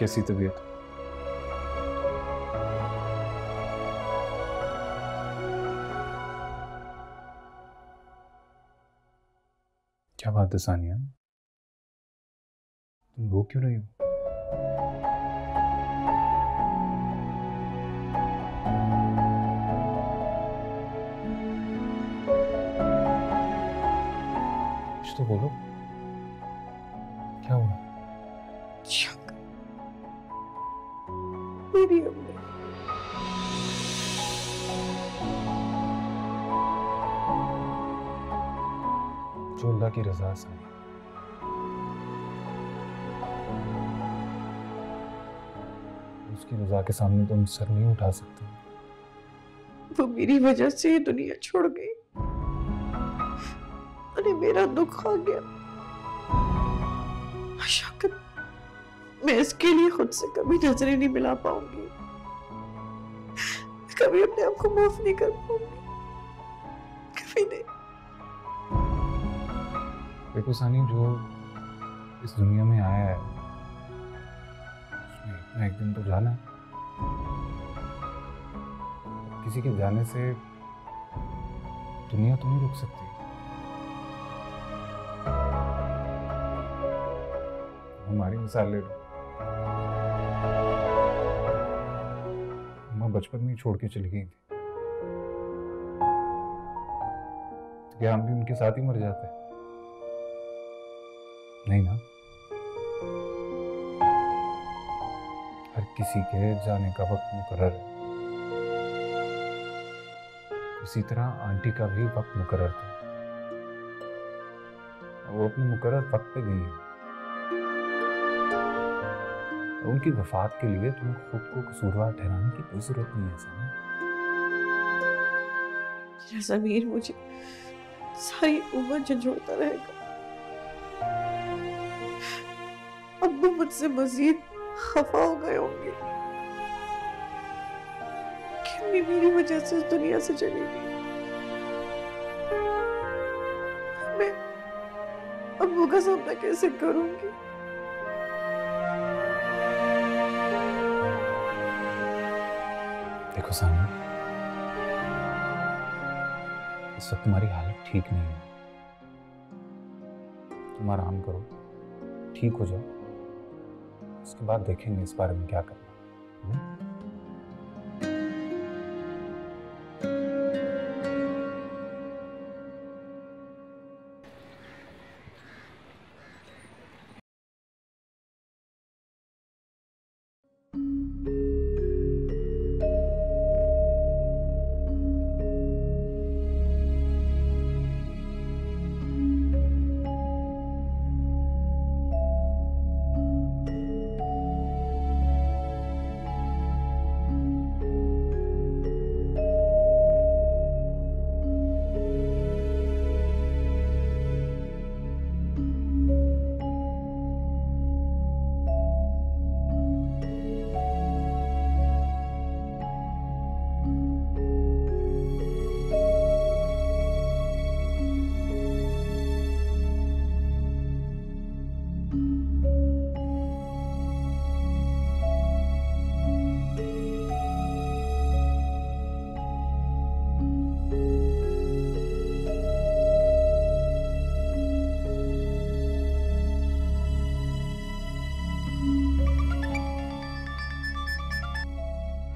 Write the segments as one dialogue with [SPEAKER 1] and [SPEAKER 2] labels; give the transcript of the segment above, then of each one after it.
[SPEAKER 1] कैसी तबीयत? क्या बात है सानिया, तुम रो क्यों रही हो? कुछ तो बोलो, क्या हुआ?
[SPEAKER 2] मेरी अम्मी
[SPEAKER 1] जो अल्लाह की रजा से, उसकी रजा के सामने तुम सर नहीं उठा सकते।
[SPEAKER 2] वो मेरी वजह से ये दुनिया छोड़ गई। अरे मेरा दुख आ गया। शायद मैं इसके लिए खुद से कभी नजरें नहीं मिला पाऊंगी, कभी अपने आप को माफ नहीं कर पाऊंगी, कभी नहीं।
[SPEAKER 1] देखो सानी, जो इस दुनिया में आया है उसने इतना एक दिन तो जाना है। किसी के जाने से दुनिया तो नहीं रुक सकती। हमारी मिसाल ले लो, अम्मा बचपन में ही छोड़ के चली गई थी, तो क्या हम भी उनके साथ ही मर जाते? नहीं ना। हर किसी के जाने का वक्त मुकर्रर है। इसी तरह आंटी का भी वक्त मुकर्रर था, वो अपने मुकर्रर वक्त पे गई है। उनकी वफात के लिए तुम्हें खुद को कसूरवार ठहराने की कोई जरूरत नहीं है सानी।
[SPEAKER 2] ज़मीर मुझे सारी उम्र झंझोड़ता रहेगा। अब वो मुझसे मजीद खफा हो गए होंगे कि अम्मी मेरी वजह से इस दुनिया से चली गई। मैं अब्बू का सामना कैसे करूंगी?
[SPEAKER 1] देखो सानी, इस वक्त तुम्हारी हालत ठीक नहीं है। तुम आराम करो, ठीक हो जाओ, उसके बाद देखेंगे इस बारे में क्या करना।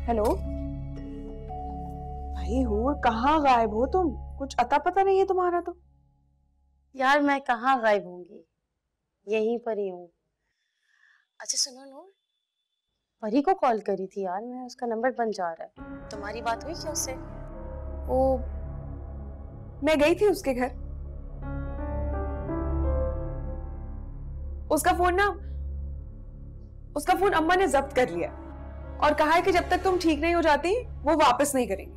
[SPEAKER 3] हेलो भाई, हूर कहाँ गायब हो तुम? कुछ अता पता नहीं है तुम्हारा तो।
[SPEAKER 4] यार मैं कहाँ गायब होंगी, यहीं पर ही हूँ। अच्छा सुनो नूर, परी को कॉल करी थी यार मैं, उसका नंबर बंद जा रहा है। तुम्हारी बात हुई क्या उससे?
[SPEAKER 3] वो मैं गई थी उसके घर, उसका फोन अम्मा ने जब्त कर लिया और कहा है कि जब तक तुम ठीक नहीं हो जाती वो वापस नहीं करेंगे।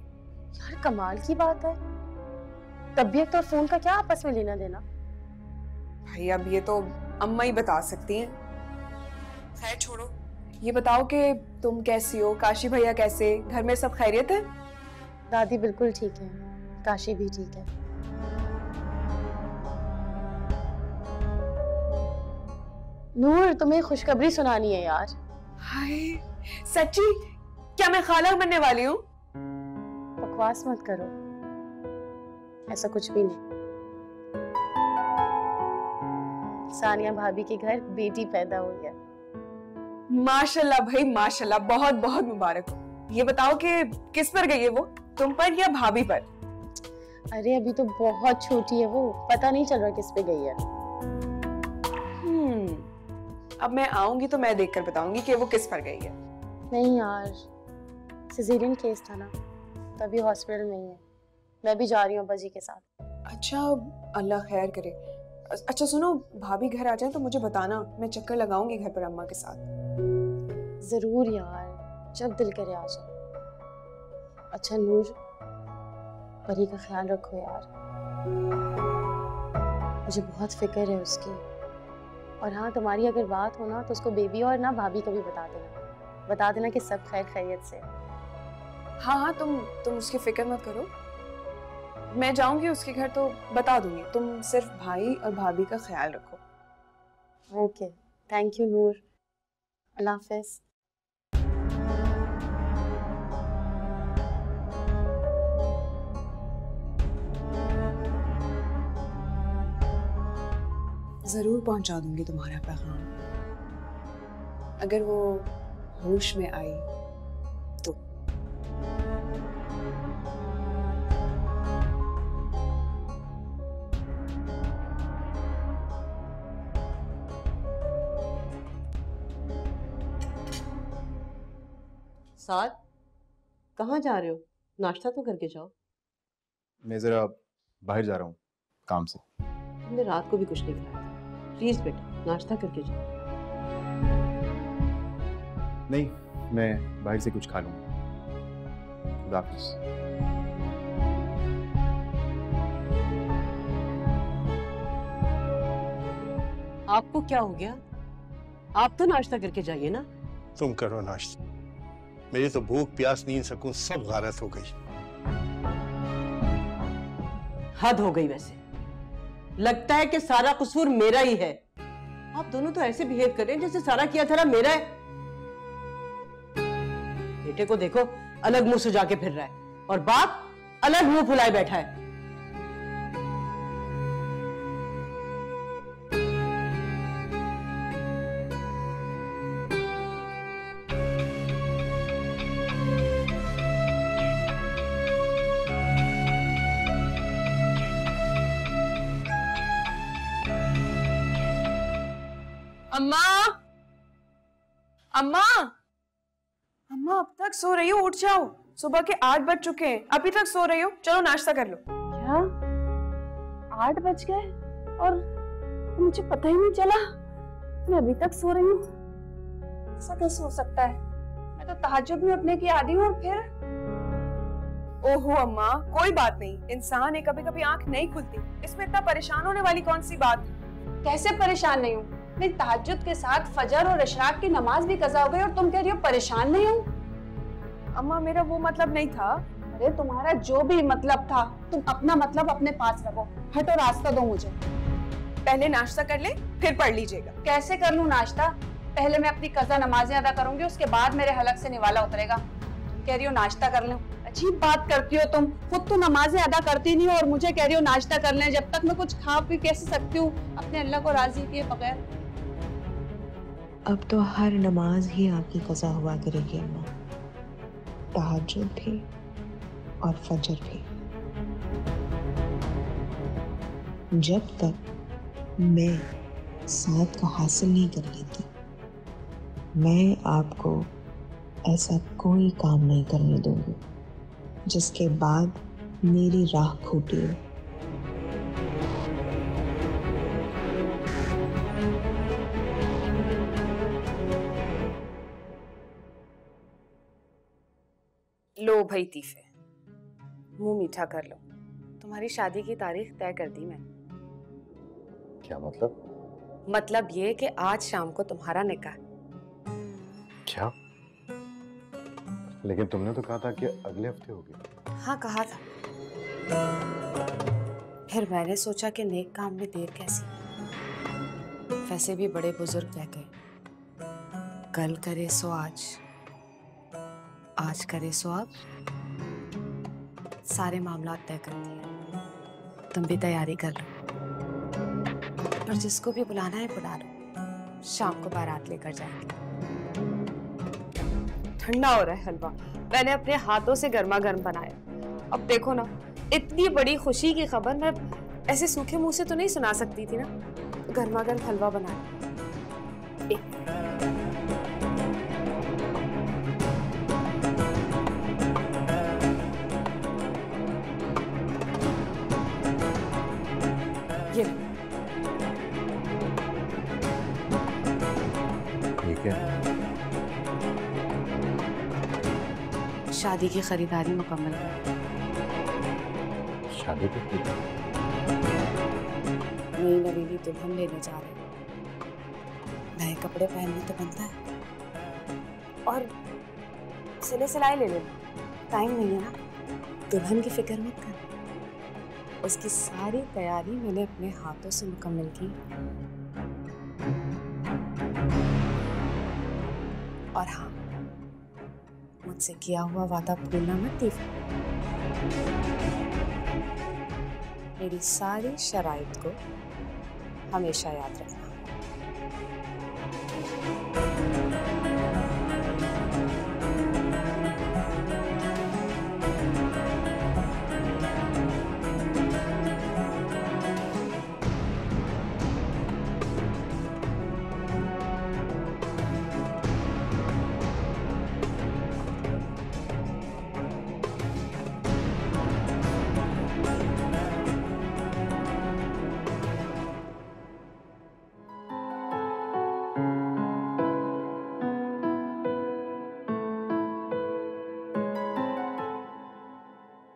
[SPEAKER 4] यार कमाल की बात है, तबीयत और फोन का क्या आपस में लेना देना?
[SPEAKER 3] भाई अब ये तो अम्मा ही बता सकती हैं। खैर छोड़ो, ये बताओ कि तुम कैसी हो, काशी भैया कैसे, घर में सब खैरियत है?
[SPEAKER 4] दादी बिल्कुल ठीक है, काशी भी ठीक है। नूर तुम्हें खुशखबरी सुनानी है यार।
[SPEAKER 3] हाय, सच्ची? क्या मैं खाला बनने वाली हूँ?
[SPEAKER 4] बकवास मत करो, ऐसा कुछ भी नहीं। सानिया भाभी के घर बेटी पैदा हुई है।
[SPEAKER 3] माशाल्लाह भाई माशाल्लाह, बहुत बहुत मुबारक हो। ये बताओ कि किस पर गई है वो, तुम पर या भाभी पर?
[SPEAKER 4] अरे अभी तो बहुत छोटी है वो, पता नहीं चल रहा किस पे गई है।
[SPEAKER 3] अब मैं आऊंगी तो मैं देखकर बताऊंगी कि वो किस पर गई है।
[SPEAKER 4] नहीं यार, सिजेरियन केस था ना, तभी हॉस्पिटल में ही है। मैं भी जा रही हूँ अब्बा जी के साथ।
[SPEAKER 3] अच्छा, अल्लाह खैर करे। अच्छा सुनो, भाभी घर आ जाए तो मुझे बताना, मैं चक्कर लगाऊंगी घर पर अम्मा के साथ।
[SPEAKER 4] जरूर यार, जब दिल करे आ जाओ। अच्छा नूर, परी का ख्याल रखो यार, मुझे बहुत फिक्र है उसकी। और हाँ, तुम्हारी अगर बात हो ना तो उसको बेबी और ना भाभी को भी बता देना कि सब खैर खैरियत से।
[SPEAKER 3] हाँ हाँ, तुम उसकी फिक्र मत करो, मैं जाऊंगी उसके घर तो बता दूंगी। तुम सिर्फ भाई और भाभी का ख्याल रखो।
[SPEAKER 4] ओके, थैंक यू नूर, अल्लाह हाफिज।
[SPEAKER 3] जरूर पहुंचा दूंगी तुम्हारा पैगाम, अगर वो होश में आई तो।
[SPEAKER 2] साथ कहाँ जा रहे हो? नाश्ता तो करके जाओ।
[SPEAKER 1] मैं जरा बाहर जा रहा हूँ काम से।
[SPEAKER 2] तुमने रात को भी कुछ नहीं खाया था। प्लीज बेटा नाश्ता करके जाओ।
[SPEAKER 1] नहीं, मैं बाहर से कुछ खा लूँगा। खुदा हाफिज़।
[SPEAKER 2] आपको क्या हो गया? आप तो नाश्ता करके जाइए ना।
[SPEAKER 5] तुम करो नाश्ता, मेरी तो भूख प्यास नींद सकून सब गारत हो गई।
[SPEAKER 2] हद हो गई वैसे, लगता है कि सारा कसूर मेरा ही है। आप दोनों तो ऐसे बिहेव कर रहे हैं जैसे सारा किया था मेरा है। बेटे को देखो, अलग मुंह से जाके फिर रहा है और बाप अलग मुंह फुलाए बैठा है।
[SPEAKER 3] अम्मा, अम्मा, अम्मा अब तक सो रही हो? उठ जाओ, सुबह के 8 बज चुके हैं, अभी तक सो रही हो? चलो नाश्ता कर लो।
[SPEAKER 2] क्या 8 बज गए और मुझे पता ही नहीं चला? मैं अभी तक सो रही हूँ। ऐसा कैसे हो सकता है? मैं तो तहज्जुद में उठने की आदी हूँ। और फिर
[SPEAKER 3] ओहो अम्मा, कोई बात नहीं, इंसान है, कभी कभी आंख नहीं खुलती, इसमें इतना परेशान होने वाली कौन सी बात?
[SPEAKER 6] कैसे परेशान नहीं हूँ? मेरी तहज्जुद के साथ फजर और इशराक की नमाज भी कज़ा हो गई और तुम कह रही हो परेशान नहीं हूँ?
[SPEAKER 3] अम्मा मेरा वो मतलब नहीं था।
[SPEAKER 6] अरे तुम्हारा जो भी मतलब था, तुम अपना मतलब अपने पास रखो। हटो, रास्ता दो मुझे।
[SPEAKER 3] पहले नाश्ता कर ले, फिर पढ़ लीजिएगा।
[SPEAKER 6] कैसे कर लूँ नाश्ता? पहले मैं अपनी कज़ा नमाजें अदा करूंगी, उसके बाद मेरे हलक से निवाला उतरेगा। कह रही हो नाश्ता कर लूं? अजीब बात करती हो तुम, खुद तो नमाजें अदा करती नहीं हो और मुझे कह रही हो नाश्ता कर लें। जब तक मैं कुछ खा पी कैसे सकती हूँ अपने अल्लाह को राजी किए बगैर?
[SPEAKER 7] अब तो हर नमाज ही आपकी कज़ा हुआ करेगी अम्मा, तहज्जुद भी और फजर भी। जब तक मैं साथ को हासिल नहीं कर लेती, मैं आपको ऐसा कोई काम नहीं करने दूंगी जिसके बाद मेरी राह खूटी हो।
[SPEAKER 3] लो भाई तीफे, मुंह मीठा कर लो। तुम्हारी शादी की तारीख तय कर दी मैंने।
[SPEAKER 1] क्या मतलब?
[SPEAKER 3] मतलब ये कि आज शाम को तुम्हारा निकाह।
[SPEAKER 1] क्या? लेकिन तुमने तो कहा था कि अगले हफ्ते होगी।
[SPEAKER 3] हाँ कहा था, फिर मैंने सोचा कि नेक काम में देर कैसी। वैसे भी बड़े बुजुर्ग रह गए,
[SPEAKER 8] कल करे सो आज, आज करे सो अब, सारे मामला तय कर दिए। तुम भी तैयारी कर लो और जिसको भी बुलाना है बुला लो। शाम को बारात लेकर जाएंगे।
[SPEAKER 3] ठंडा हो रहा है हलवा, मैंने अपने हाथों से गर्मा गर्म बनाया। अब देखो ना, इतनी बड़ी खुशी की खबर मैं ऐसे सूखे मुंह से तो नहीं सुना सकती थी ना। गर्मा गर्म हलवा बनाया। ये
[SPEAKER 1] ठीक है।
[SPEAKER 8] शादी की खरीदारी मुकम्मल है।
[SPEAKER 1] शादी की
[SPEAKER 8] नई नवीली दुल्हन लेने जा रहे हैं। नए कपड़े पहनने तो बनता है और सिले सिलाई ले लेना। टाइम नहीं है ना, दुल्हन की फिक्र मत कर। उसकी सारी तैयारी मैंने अपने हाथों से मुकम्मल की। और हाँ, मुझसे किया हुआ वादा भूलना मत दीपा। मेरी सारी शराइत को हमेशा याद रखना।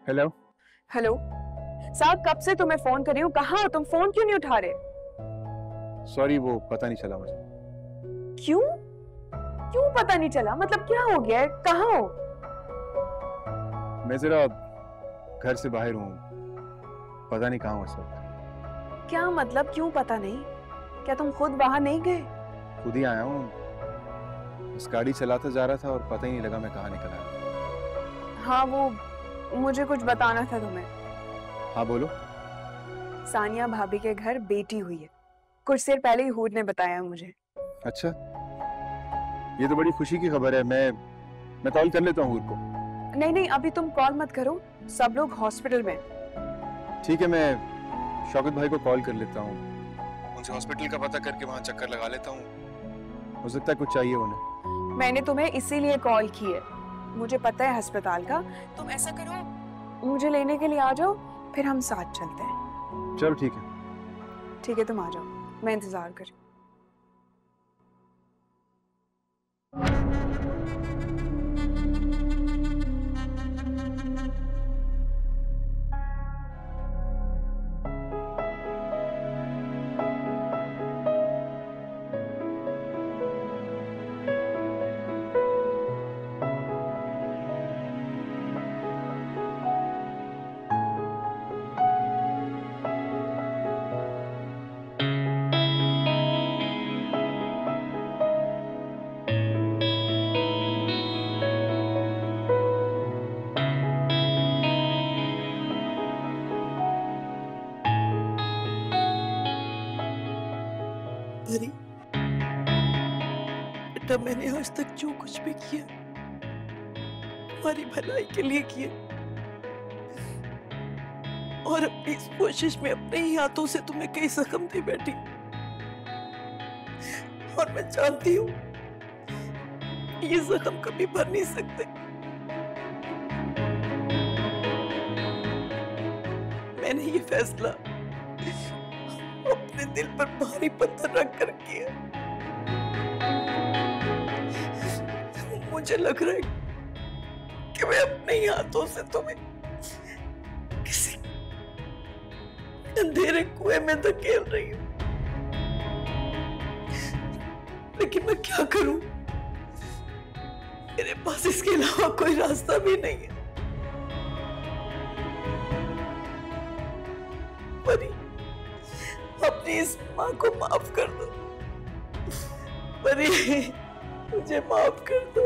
[SPEAKER 1] हेलो
[SPEAKER 3] हेलो साहब, कब से तुम्हें फोन कर रही हूँ, कहाँ हो तुम? फोन क्यों नहीं उठा रहे?
[SPEAKER 1] सॉरी, वो पता नहीं चला मुझे।
[SPEAKER 3] क्यों क्यों पता नहीं चला? मतलब क्या हो गया है? कहाँ हो?
[SPEAKER 1] मैं जरा घर से बाहर हूँ, पता नहीं कहाँ हूँ इस वक्त।
[SPEAKER 3] क्या मतलब क्यों पता नहीं? क्या तुम खुद बाहर नहीं गए?
[SPEAKER 1] खुद ही आया हूँ, बस गाड़ी चलाता जा रहा था और पता ही नहीं लगा मैं कहाँ निकल आया।
[SPEAKER 3] हाँ, वो मुझे कुछ बताना था तुम्हें।
[SPEAKER 1] हाँ बोलो।
[SPEAKER 3] सानिया भाभी के घर बेटी हुई है, कुछ देर पहले ही हूर ने बताया मुझे।
[SPEAKER 1] अच्छा, ये तो बड़ी खुशी की खबर है। मैं कॉल कर लेता हूँ हूर को।
[SPEAKER 3] नहीं नहीं, अभी तुम कॉल मत करो, सब लोग हॉस्पिटल में।
[SPEAKER 1] ठीक है, मैं शौकत भाई को कॉल कर लेता हूँ, उनसे हॉस्पिटल का पता करके वहाँ चक्कर लगा लेता हूँ। हो सकता है कुछ चाहिए उन्हें।
[SPEAKER 3] मैंने तुम्हें इसीलिए कॉल की है, मुझे पता है अस्पताल का। तुम ऐसा करो, मुझे लेने के लिए आ जाओ, फिर हम साथ चलते हैं।
[SPEAKER 1] चलो ठीक है।
[SPEAKER 3] ठीक है, तुम आ जाओ, मैं इंतजार कर।
[SPEAKER 7] परी, बेटा मैंने आज तक जो कुछ भी किया तुम्हारी भलाई के लिए किया, और अपनी इस कोशिश में अपने ही हाथों से तुम्हें कई जख्म दे बैठी। और मैं जानती हूँ ये जख्म कभी भर नहीं सकते। मैंने ये फैसला अपने दिल पर भारी पत्थर रख कर किया। मुझे लग रहा है कि मैं अपने ही हाथों से तुम्हें किसी अंधेरे कुएं में धकेल रही हूं, लेकिन मैं क्या करूं? मेरे पास इसके अलावा कोई रास्ता भी नहीं है। परी, अपनी इस माँ को माफ कर दो। परी,
[SPEAKER 9] मुझे माफ कर दो,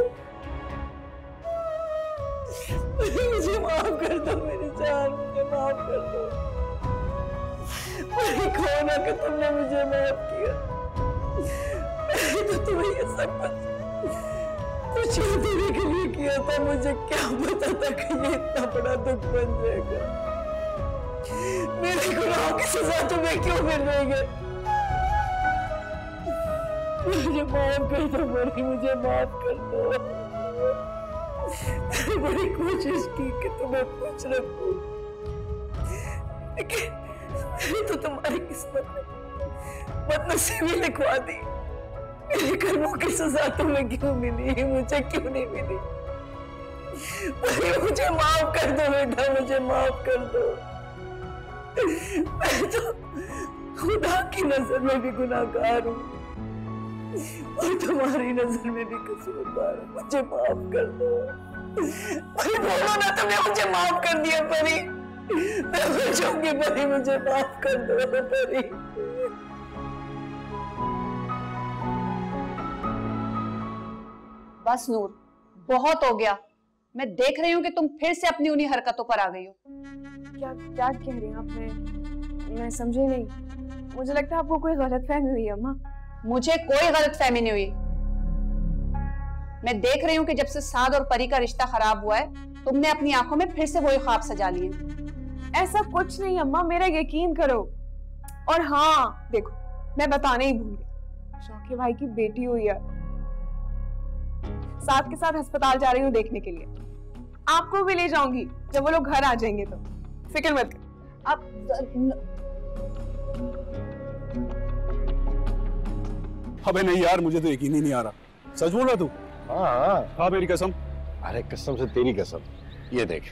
[SPEAKER 9] मुझे माफ कर दो मेरी जान, मुझे माफ कर दो। मैं कौन है कि तुमने मुझे माफ किया? मैंने तो तुम्हें ये सब कुछ देने के लिए किया था, मुझे क्या पता था कि ये इतना बड़ा दुख बन जाएगा। मेरे गुनाहों की सजा तुम्हें क्यों मिल रही है? मुझे माफ कर दो बड़ी, मुझे माफ कर दो। बड़ी कोशिश की कि तुम्हें खुश रखूं, लेकिन मैंने तो तुम्हारी किस्मत में बदनसीबी लिखवा दी। मेरे कर्मों की सजा तुम्हें क्यों मिली, मुझे क्यों नहीं मिली? मुझे माफ कर दो बेटा, मुझे माफ कर दो। मैं तो खुदा की नजर में भी गुनाहगार हूँ और तुम्हारी नजर में भी कसूरवार हूँ। मुझे माफ कर दो। परी बोलो ना, तुमने मुझे माफ कर दिया परी। मैं बचूंगी परी, मुझे माफ कर दो परी।
[SPEAKER 6] बस नूर, बहुत हो गया। मैं देख रही हूँ कि तुम फिर से अपनी उन्हीं हरकतों पर आ गई हो।
[SPEAKER 3] क्या क्या कह रही हैं आप? मैं समझी नहीं। मुझे लगता है आपको कोई गलतफहमी हुई है अम्मा।
[SPEAKER 6] मुझे कोई गलतफहमी नहीं हुई। मैं देख रही हूँ कि जब से साद और परी का रिश्ता खराब हुआ है, तुमने अपनी आंखों में फिर से वही ख्वाब सजा लिए।
[SPEAKER 3] ऐसा कुछ नहीं अम्मा, मेरा यकीन करो। और हाँ देखो, मैं बताने ही भूल गई, शौकी भाई की बेटी हुई है। साथ के साथ अस्पताल जा रही हूँ देखने के लिए। आपको भी ले जाऊंगी जब वो लोग घर आ जाएंगे तो, फिक्र मत कर। आप
[SPEAKER 10] अबे नहीं यार, मुझे तो यकीन ही नहीं आ रहा। सच बोल रहा तू?
[SPEAKER 5] हाँ
[SPEAKER 10] हाँ मेरी कसम।
[SPEAKER 5] अरे कसम से तेरी कसम। ये देख।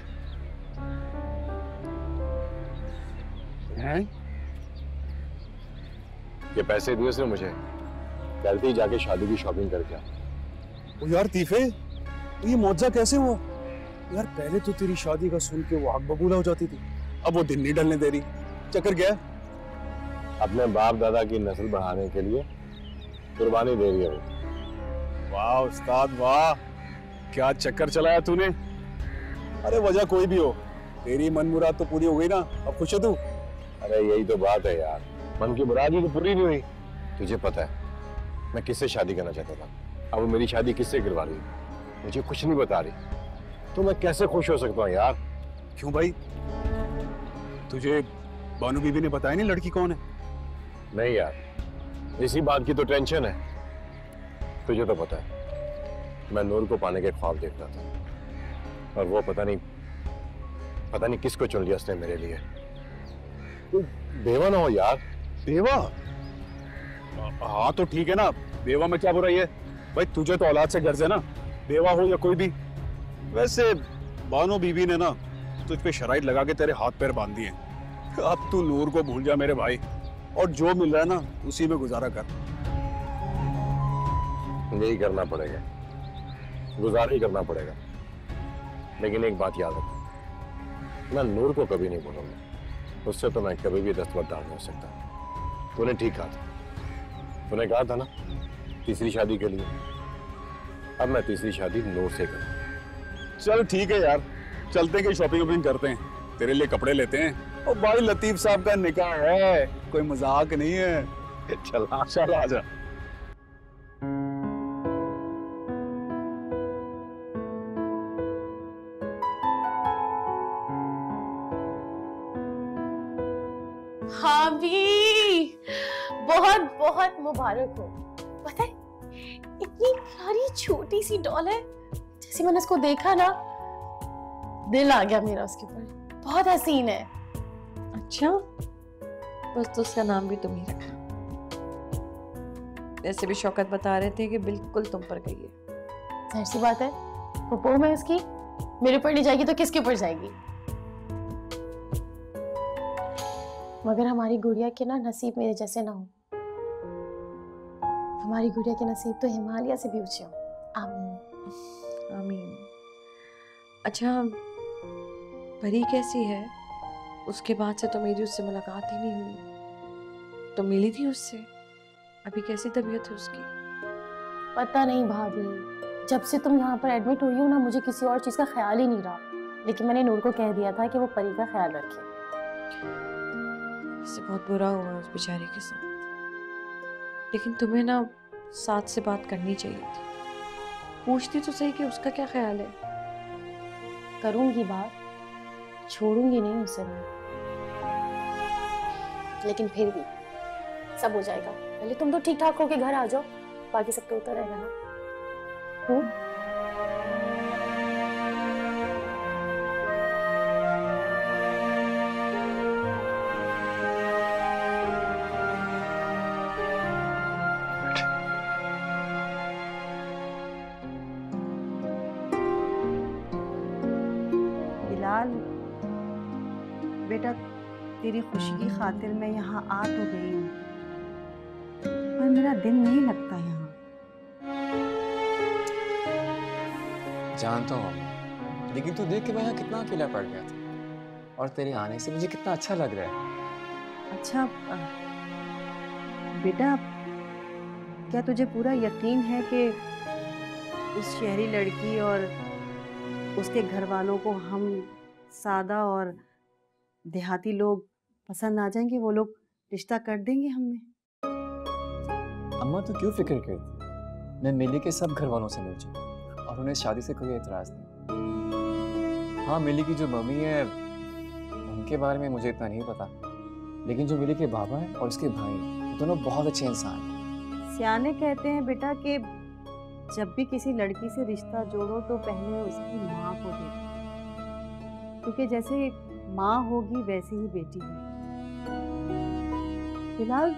[SPEAKER 10] हैं?
[SPEAKER 5] ये पैसे दिए उसने मुझे, कहती जाके शादी की शॉपिंग करके आ।
[SPEAKER 10] ओ यार तीफे, तो ये मौजा कैसे हुआ यार? पहले तो तेरी शादी का सुन के वो आग बबूला हो जाती थी, अब वो दिन नहीं ढलने दे रही। चक्कर क्या है?
[SPEAKER 5] अपने बाप दादा की नस्ल बढ़ाने के लिए कुर्बानी दे रही है वो।
[SPEAKER 10] वाह उस्ताद वाह, क्या चक्कर चलाया तूने। अरे वजह कोई भी हो, तेरी मन मुराद तो पूरी हो गई ना, अब खुश है तू?
[SPEAKER 5] अरे यही तो बात है यार, मन की मुराद ही तो पूरी नहीं हुई। तुझे पता है मैं किससे शादी करना चाहता था, अब वो मेरी शादी किससे करवा रही है, मुझे कुछ नहीं बता रही। तो मैं कैसे खुश हो सकता हूँ यार?
[SPEAKER 10] क्यों भाई, तुझे बानू बीबी ने बताया नहीं लड़की कौन है?
[SPEAKER 5] नहीं यार, इसी बात की तो टेंशन है। तुझे तो पता है मैं नूर को पाने के ख्वाब देख रहा था, और वो पता नहीं किसको चुन लिया उसने मेरे लिए। तो बेवा ना हो यार।
[SPEAKER 10] बेवा? हाँ तो ठीक है ना, बेवा में क्या बुराई है भाई? तुझे तो औलाद से गर्ज है ना, बेवा हो या कोई भी। वैसे बानो बीबी ने ना तुझ पे शराइत लगा के तेरे हाथ पैर बांध दिए। अब तू नूर को भूल जा मेरे भाई, और जो मिल रहा है ना उसी में गुजारा कर।
[SPEAKER 5] यही करना पड़ेगा, गुजारा ही करना पड़ेगा। लेकिन एक बात याद रखो, मैं नूर को कभी नहीं बोलूंगा, उससे तो मैं कभी भी दस्तबरदार नहीं हो सकता। तूने ठीक कहा था, तूने कहा था ना तीसरी शादी के लिए, अब मैं तीसरी शादी नूर से करूँ।
[SPEAKER 10] चल ठीक है यार, चलते हैं कि शॉपिंग वॉपिंग करते हैं, तेरे लिए कपड़े लेते हैं। और भाई लतीफ साहब का निकाह है, कोई मजाक नहीं है।
[SPEAKER 5] चल
[SPEAKER 10] आजा।
[SPEAKER 4] हाँ भी बहुत बहुत मुबारक हो। पता है इतनी प्यारी छोटी सी डॉल है, जैसे मैंने उसको देखा ना दिल आ गया मेरा उसके ऊपर। बहुत हसीन है।
[SPEAKER 11] अच्छा, बस तो उसका नाम भी तुम ही रखा। ऐसे भी शौकत बता रहे थे कि बिल्कुल तुम पर गई है।
[SPEAKER 4] जाहिर सी बात है, पप्पो में उसकी मेरे ऊपर नहीं जाएगी तो किसके ऊपर जाएगी? मगर हमारी गुड़िया के ना नसीब मेरे जैसे ना हो। हमारी गुड़िया के नसीब तो हिमालय से भी ऊंचे हो। आमीन
[SPEAKER 11] आमीन। अच्छा, परी कैसी है? उसके बाद से तो मेरी उससे मुलाकात ही नहीं हुई। तो मिली थी उससे? अभी कैसी तबीयत है उसकी?
[SPEAKER 4] पता नहीं भाभी, जब से तुम यहाँ पर एडमिट हुई हो ना, मुझे किसी और चीज़ का ख्याल ही नहीं रहा। लेकिन मैंने नूर को कह दिया था कि वो परी का ख्याल रखे।
[SPEAKER 11] इससे बहुत बुरा हुआ उस बेचारे के साथ, लेकिन तुम्हें ना साथ से बात करनी चाहिए थी। पूछती तो सही कि उसका क्या ख्याल है।
[SPEAKER 4] करूंगी बात, छोड़ूंगी नहीं उसे मैं, लेकिन फिर भी सब हो जाएगा। पहले तुम तो ठीक ठाक होके घर आ जाओ, बाकी सब तो होता रहेगा ना।
[SPEAKER 6] बिलाल बेटा, तेरी खुशी की खातिर मैं यहाँ आ तो गई हूँ, पर मेरा दिल नहीं लगता यहाँ।
[SPEAKER 12] जानता हूँ अम्मा, लेकिन तू देख के मैं यहाँ कितना अकेला पड़ गया था, और तेरे आने से मुझे कितना अच्छा लग रहा है।
[SPEAKER 6] अच्छा बेटा, क्या तुझे पूरा यकीन है कि उस शहरी लड़की और उसके घर वालों को हम सादा और देहाती लोग पसंद आ जाएंगे? वो लोग रिश्ता कर देंगे हमें?
[SPEAKER 12] अम्मा तू क्यों फिक्र करती? मैं मिली के सब घर वालों से मिल चुका और उन्हें शादी से कोई एतराज नहीं। हाँ, मिली की जो मम्मी है उनके बारे में मुझे इतना नहीं पता, लेकिन जो मिली के बाबा है और उसके भाई वो दोनों बहुत अच्छे इंसान हैं।
[SPEAKER 6] सियाने कहते हैं बेटा कि जब भी किसी लड़की से रिश्ता जोड़ो तो पहले उसकी माँ को देखो, क्योंकि जैसे माँ होगी वैसे ही बेटी होगी। फिलहाल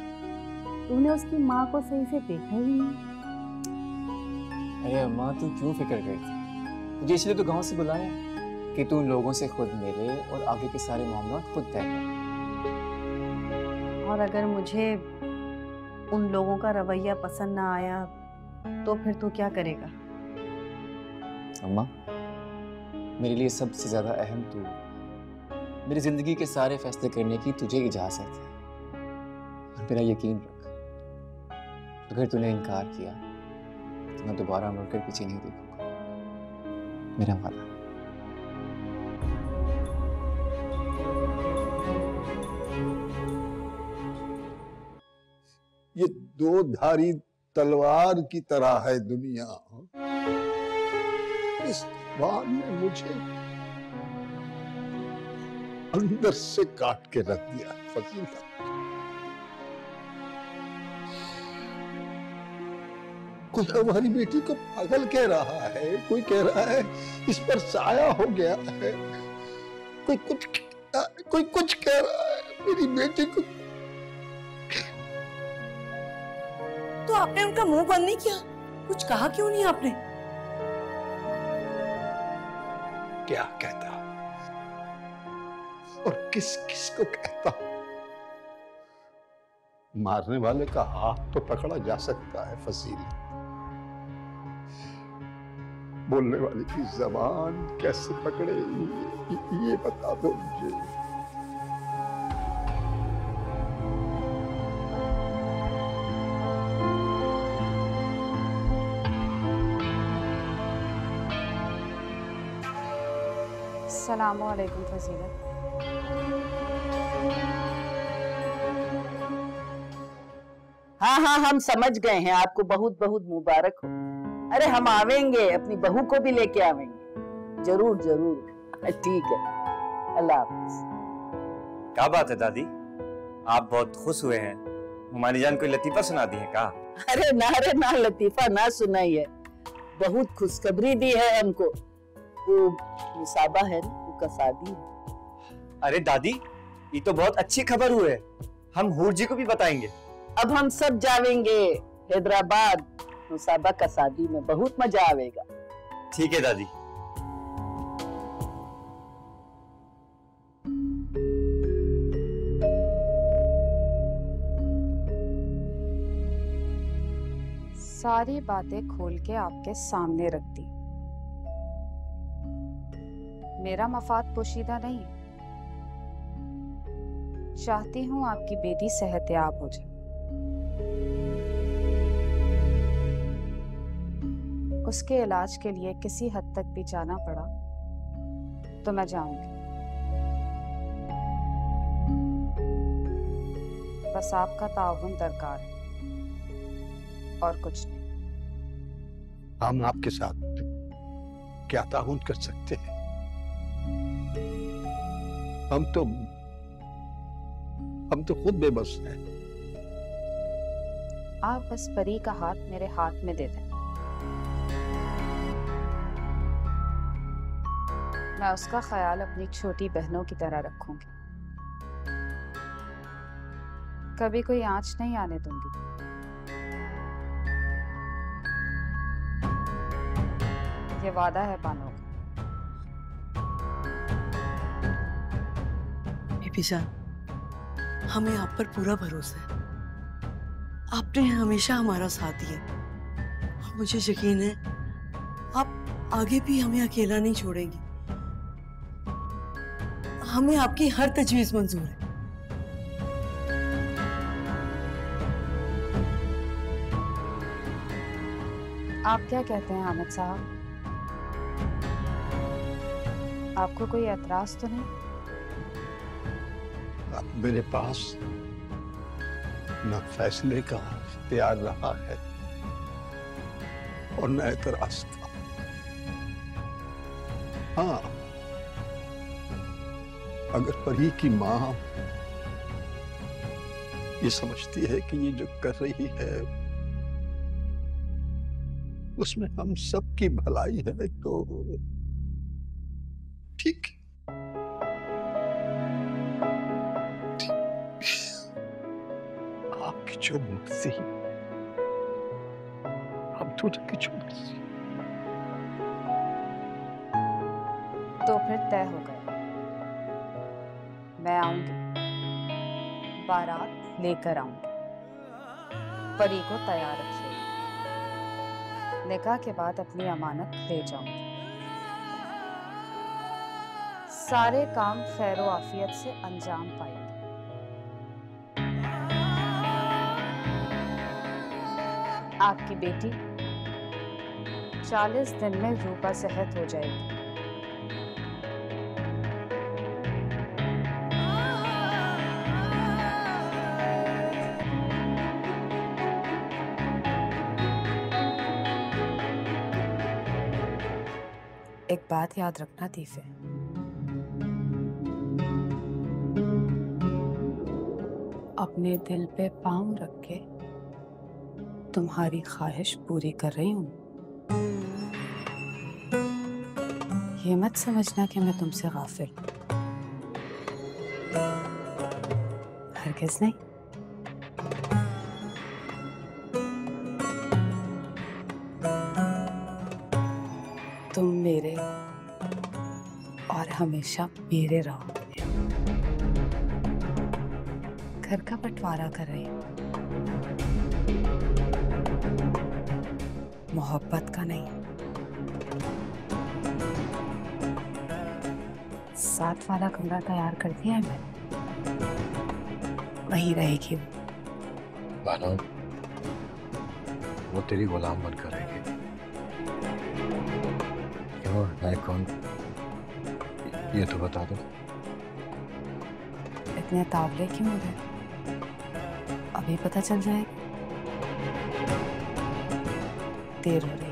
[SPEAKER 6] तूने उसकी माँ को सही से देखा ही नहीं।
[SPEAKER 12] अरे अम्मा तू क्यों फिक्र करती? मुझे इसलिए तो गांव से बुलाया कि तू उन लोगों से खुद मिले और आगे के सारे मामला खुद तय कर।
[SPEAKER 6] और अगर मुझे उन लोगों का रवैया पसंद ना आया तो फिर तू क्या करेगा?
[SPEAKER 12] अम्मा, मेरे लिए सबसे ज्यादा अहम तू, मेरी जिंदगी के सारे फैसले करने की तुझे इजाजत है। और मेरा यकीन रख, अगर तूने इनकार किया तो मैं दोबारा मुड़कर पीछे नहीं देखूंगा, मेरा वादा।
[SPEAKER 13] ये दो धारी तलवार की तरह है दुनिया। इस बात ने मुझे अंदर से काट के रख दिया फजीला। कोई हमारी बेटी को पागल कह रहा है, कोई कह रहा है इस पर साया हो गया है, कोई कुछ कह रहा है मेरी बेटी को।
[SPEAKER 9] तो आपने उनका मुंह बंद नहीं किया? कुछ कहा क्यों नहीं आपने?
[SPEAKER 13] क्या कहता और किस किस को कहता? मारने वाले का हाथ तो पकड़ा जा सकता है फसील, बोलने वाले की जबान कैसे पकड़े ये बता दो मुझे।
[SPEAKER 6] अस्सलामुअलैकुम फजीलत।
[SPEAKER 9] हाँ हाँ, हम समझ गए हैं, आपको बहुत बहुत मुबारक हो। अरे हम आवेंगे, अपनी बहू को भी लेके आवेंगे, जरूर जरूर। ठीक है, अल्लाह हाफिज।
[SPEAKER 14] क्या बात है दादी, आप बहुत खुश हुए हैं? हमारी जान कोई लतीफा सुना दी है का?
[SPEAKER 9] अरे ना लतीफा ना सुनाई है, बहुत खुशखबरी दी है हमको। वो मुसाबा है ना, उसका शादी है।
[SPEAKER 14] अरे दादी, ये तो बहुत अच्छी खबर हुई है, हम हूर जी को भी बताएंगे।
[SPEAKER 9] अब हम सब जावेंगे हैदराबाद, मुसाबा का शादी में बहुत मजा आवेगा।
[SPEAKER 14] ठीक है दादी।
[SPEAKER 6] सारी बातें खोल के आपके सामने रख दी। मेरा मफाद पोशीदा नहीं, चाहती हूँ आपकी बेटी सेहतयाब हो जाए। उसके इलाज के लिए किसी हद तक भी जाना पड़ा तो मैं जाऊंगी। बस आपका ताउन दरकार है और कुछ नहीं।
[SPEAKER 13] हम आपके साथ क्या ताउन कर सकते हैं? हम तो खुद बेबस हैं।
[SPEAKER 6] आप बस परी का हाथ मेरे हाथ में दे दें, मैं उसका ख्याल अपनी छोटी बहनों की तरह रखूंगी। कभी कोई आंच नहीं आने दूंगी। ये वादा है बानो का।
[SPEAKER 9] बीबी जान, हमें आप पर पूरा भरोसा है। आपने हमेशा हमारा साथ दिया। मुझे यकीन है आप आगे भी हमें अकेला नहीं छोड़ेंगी। हमें आपकी हर तजवीज मंजूर है।
[SPEAKER 6] आप क्या कहते हैं हामिद साहब? आपको कोई एतराज तो नहीं?
[SPEAKER 13] अब मेरे पास न फैसले का इख्तियार रहा है और न एतराज का। हाँ, अगर परी की माँ ये समझती है कि ये जो कर रही है उसमें हम सबकी भलाई है तो ठीक है। आपकी जो मर्जी, हम दोनों की जो मर्जी।
[SPEAKER 6] तो फिर तय हो गया, मैं आऊंगी, बारात लेकर आऊंगी। परी को तैयार रखिए, निकाह के बाद अपनी अमानत ले जाऊंगी। सारे काम खैरो आफियत से अंजाम पाएंगे। आपकी बेटी 40 दिन में रूपा सेहत हो जाएगी। एक बात याद रखना तीफे, अपने दिल पे पाँव रख के तुम्हारी ख्वाहिश पूरी कर रही हूँ। ये मत समझना कि मैं तुमसे गाफिल, हरगिज़ नहीं। तुम मेरे और हमेशा मेरे रहो। घर का बंटवारा कर रही हूँ, मोहब्बत का नहीं। साथ वाला कमरा तैयार कर दिया है मैंने, वहीं रहेगी वो।
[SPEAKER 5] बानो, वो तेरी गुलाम बनकर रहेगी। क्यों है कौन, ये तो बता दो।
[SPEAKER 6] इतने तावले क्यों हो गए? अभी पता चल जाएगा, देर हो रही है।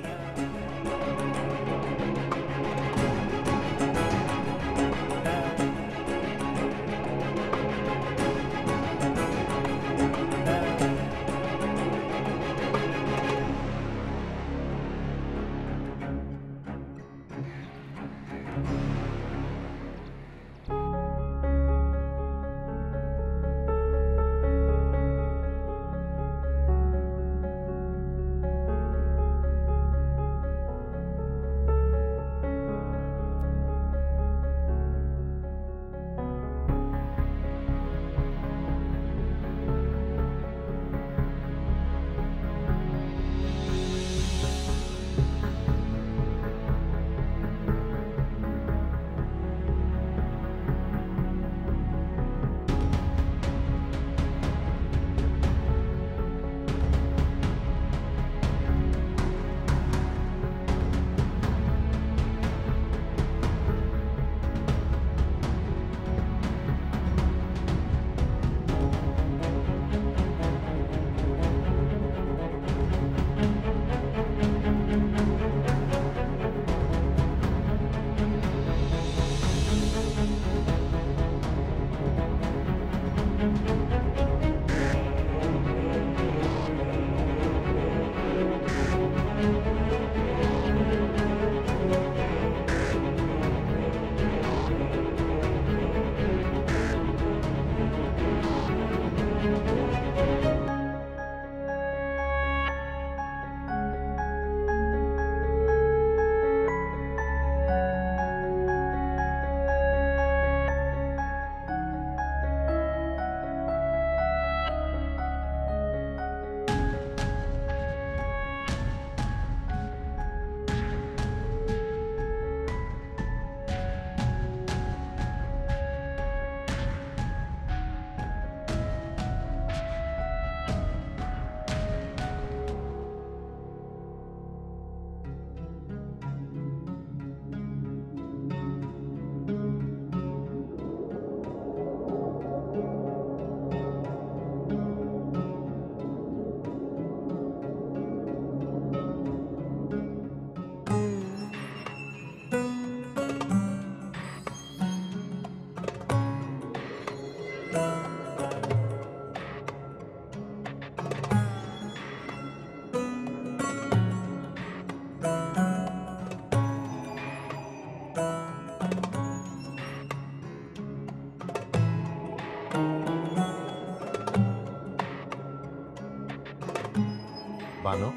[SPEAKER 5] बानो,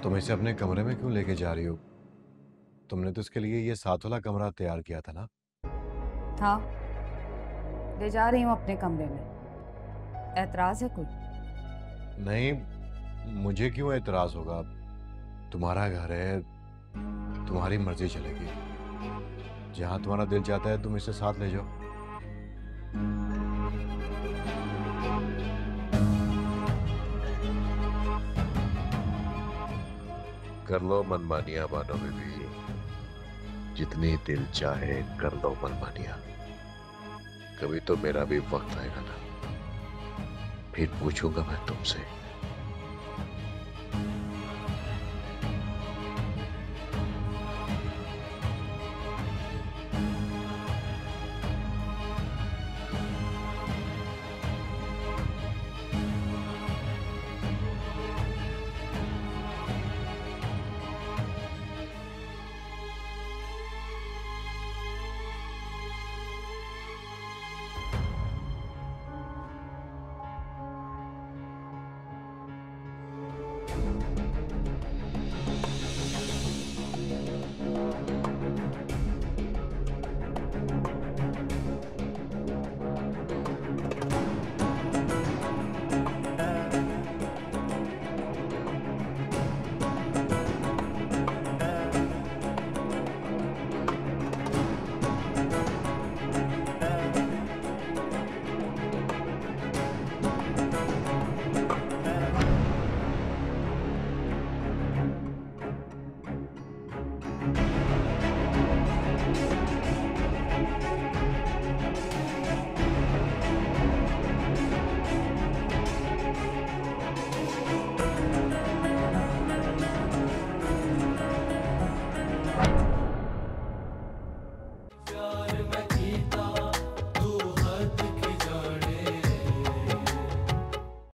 [SPEAKER 5] तुम इसे अपने कमरे में क्यों लेके जा रही हो? तुमने तो इसके लिए ये साथ वाला कमरा तैयार किया था ना?
[SPEAKER 6] हाँ, ले जा रही हूँ अपने कमरे में। ऐतराज है कोई?
[SPEAKER 5] नहीं, मुझे क्यों एतराज होगा? तुम्हारा घर है, तुम्हारी मर्जी चलेगी। जहां तुम्हारा दिल चाहता है तुम इसे साथ ले जाओ। कर लो मनमानियां बानो बीबी, जितनी दिल चाहे कर लो मनमानियां। कभी तो मेरा भी वक्त आएगा ना, फिर पूछूंगा मैं तुमसे